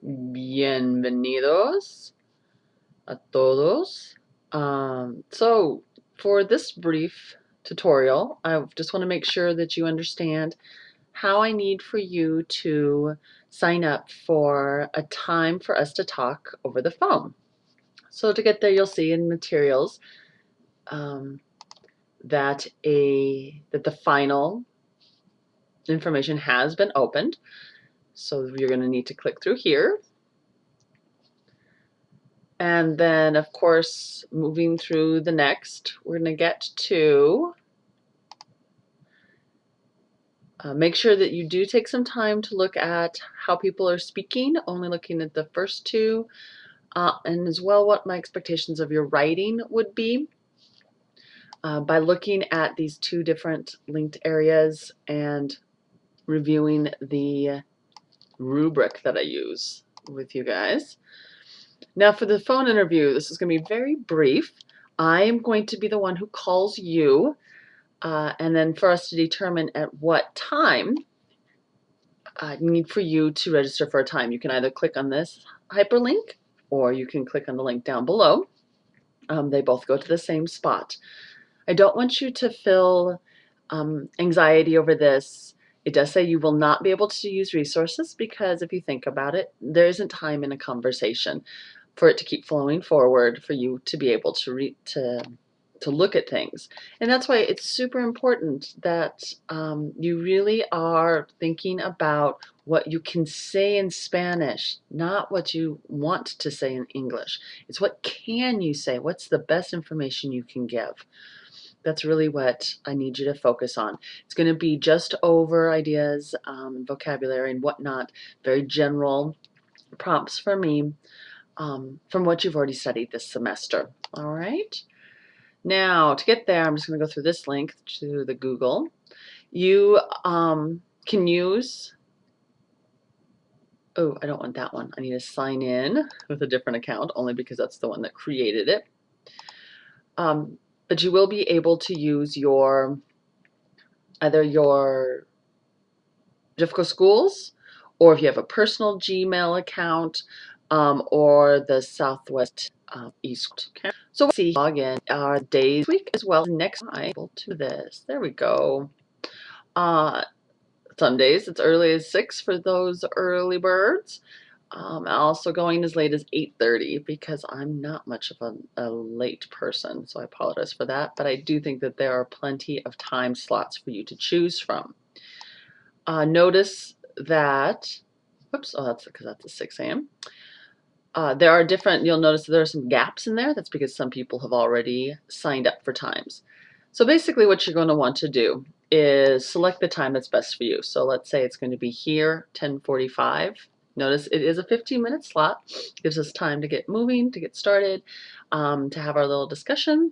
Bienvenidos a todos. So for this brief tutorial, I just want to make sure that you understand how I need for you to sign up for a time for us to talk over the phone. So to get there, you'll see in materials that the final information has been opened. So you're going to need to click through here. And then, of course, moving through the next, we're going to get to make sure that you do take some time to look at how people are speaking, only looking at the first two, and as well what my expectations of your writing would be by looking at these two different linked areas and reviewing the rubric that I use with you guys. Now for the phone interview, this is going to be very brief. I am going to be the one who calls you, and then for us to determine at what time I need for you to register for a time. You can either click on this hyperlink or you can click on the link down below. They both go to the same spot. I don't want you to feel anxiety over this. It does say you will not be able to use resources because if you think about it, there isn't time in a conversation for it to keep flowing forward, for you to be able to look at things. And that's why it's super important that you really are thinking about what you can say in Spanish, not what you want to say in English. It's what can you say? What's the best information you can give? That's really what I need you to focus on. It's going to be just over ideas, vocabulary and whatnot, very general prompts for me from what you've already studied this semester. All right. Now, to get there, I'm just going to go through this link to the Google. You can use, oh, I don't want that one. I need to sign in with a different account, only because that's the one that created it. But you will be able to use either your Difficult Schools, or if you have a personal Gmail account, or the Southwest East. Okay. So see, log in our days week as well. Next time, able to this. There we go. Some days it's early as 6 for those early birds. Also going as late as 8:30 because I'm not much of a late person, so I apologize for that. But I do think that there are plenty of time slots for you to choose from. Notice that, whoops, oh, that's because that's a 6 a.m. There are different, you'll notice that there are some gaps in there. That's because some people have already signed up for times. So basically what you're going to want to do is select the time that's best for you. So let's say it's going to be here, 10:45. Notice it is a 15-minute slot. Gives us time to get moving, to get started, to have our little discussion,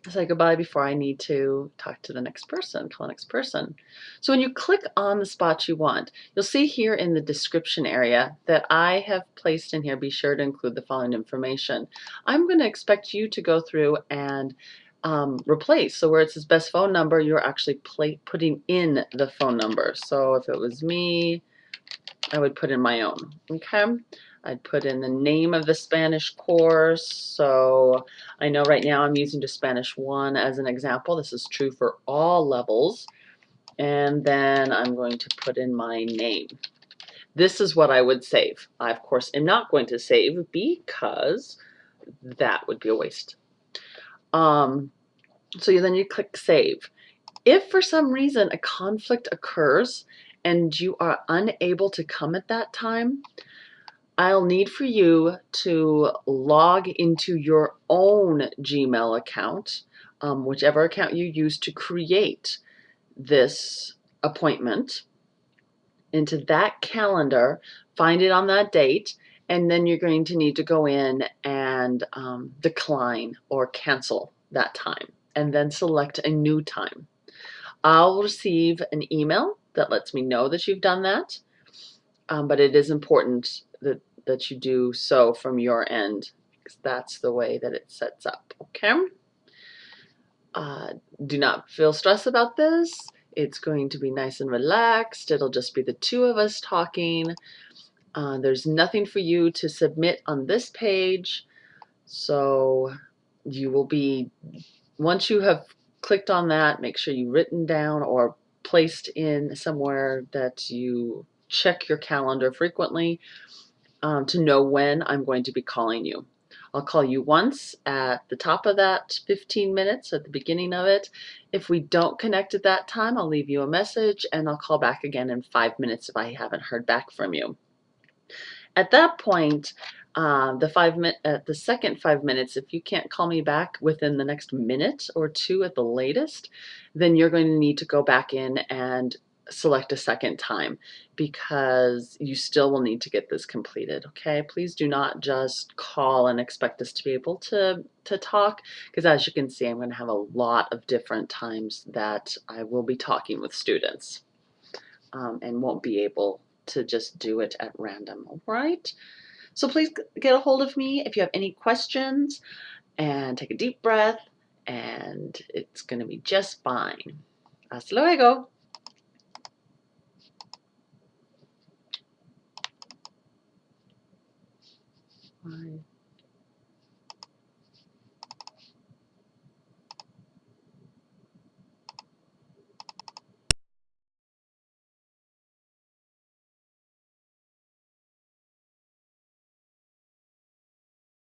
say goodbye before I need to talk to the next person, call the next person. So when you click on the spot you want, you'll see here in the description area that I have placed in here, be sure to include the following information. I'm going to expect you to go through and replace. So where it says best phone number, you're actually putting in the phone number. So if it was me, I would put in my own, okay? I'd put in the name of the Spanish course. So I know right now I'm using just Spanish 1 as an example. This is true for all levels. And then I'm going to put in my name. This is what I would save. I, of course, am not going to save because that would be a waste. So then you click Save. If for some reason a conflict occurs and you are unable to come at that time, I'll need for you to log into your own Gmail account, whichever account you use to create this appointment, into that calendar, find it on that date, and then you're going to need to go in and decline or cancel that time, and then select a new time. I'll receive an email that lets me know that you've done that, but it is important that you do so from your end because that's the way that it sets up, okay? Do not feel stressed about this. It's going to be nice and relaxed. It'll just be the two of us talking. There's nothing for you to submit on this page, so you will be, once you have clicked on that, make sure you've written down or placed in somewhere that you check your calendar frequently to know when I'm going to be calling you. I'll call you once at the top of that 15 minutes at the beginning of it. If we don't connect at that time, I'll leave you a message and I'll call back again in 5 minutes if I haven't heard back from you. At that point, the second 5 minutes, if you can't call me back within the next minute or two at the latest, then you're going to need to go back in and select a second time because you still will need to get this completed. Okay, please do not just call and expect us to be able to talk, because as you can see, I'm going to have a lot of different times that I will be talking with students and won't be able to just do it at random. All right, so please get a hold of me if you have any questions, and take a deep breath, and it's going to be just fine. Hasta luego. Bye.